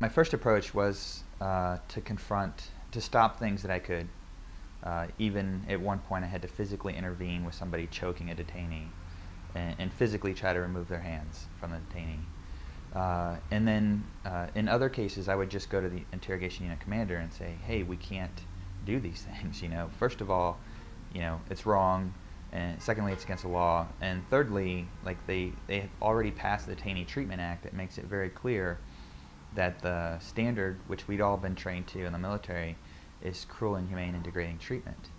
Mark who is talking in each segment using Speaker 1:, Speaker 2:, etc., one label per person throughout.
Speaker 1: My first approach was to stop things that I could. Even at one point I had to physically intervene with somebody choking a detainee and physically try to remove their hands from the detainee. And then in other cases I would just go to the interrogation unit commander and say, hey, we can't do these things. First of all, it's wrong, and secondly, it's against the law, and thirdly, like they have already passed the Detainee Treatment Act that makes it very clear that the standard, which we'd all been trained to in the military, is cruel, inhumane, and degrading treatment.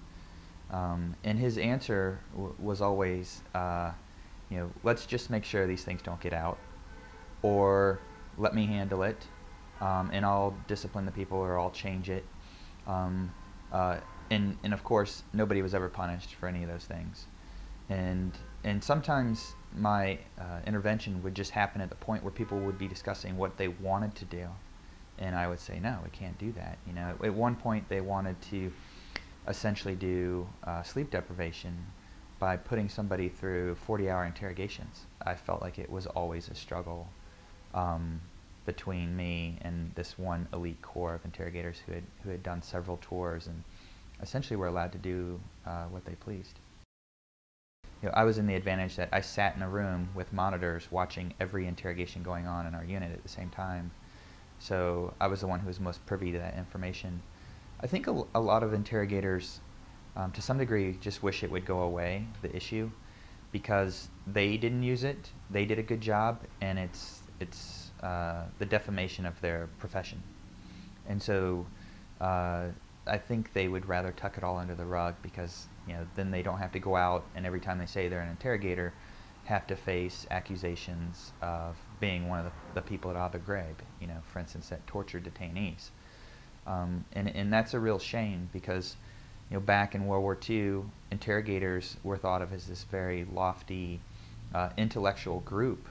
Speaker 1: And his answer was always, let's just make sure these things don't get out, or let me handle it, and I'll discipline the people, or I'll change it. And of course, nobody was ever punished for any of those things. And sometimes my intervention would just happen at the point where people would be discussing what they wanted to do, and I would say, no, we can't do that. At one point they wanted to essentially do sleep deprivation by putting somebody through 40-hour interrogations. I felt like it was always a struggle between me and this one elite corps of interrogators who had done several tours and essentially were allowed to do what they pleased. I was in the advantage that I sat in a room with monitors watching every interrogation going on in our unit at the same time. So I was the one who was most privy to that information. I think a lot of interrogators, to some degree, just wish it would go away, the issue, because they didn't use it, they did a good job, and it's the defamation of their profession. And so I think they would rather tuck it all under the rug, because then they don't have to go out and every time they say they're an interrogator have to face accusations of being one of the people at Abu Ghraib, for instance, that tortured detainees. And that's a real shame, because back in World War II, interrogators were thought of as this very lofty intellectual group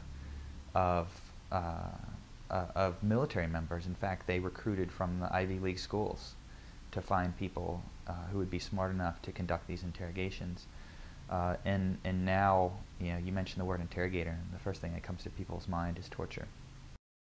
Speaker 1: of military members. In fact, they recruited from the Ivy League schools to find people who would be smart enough to conduct these interrogations. And now, you mentioned the word interrogator, and the first thing that comes to people's mind is torture.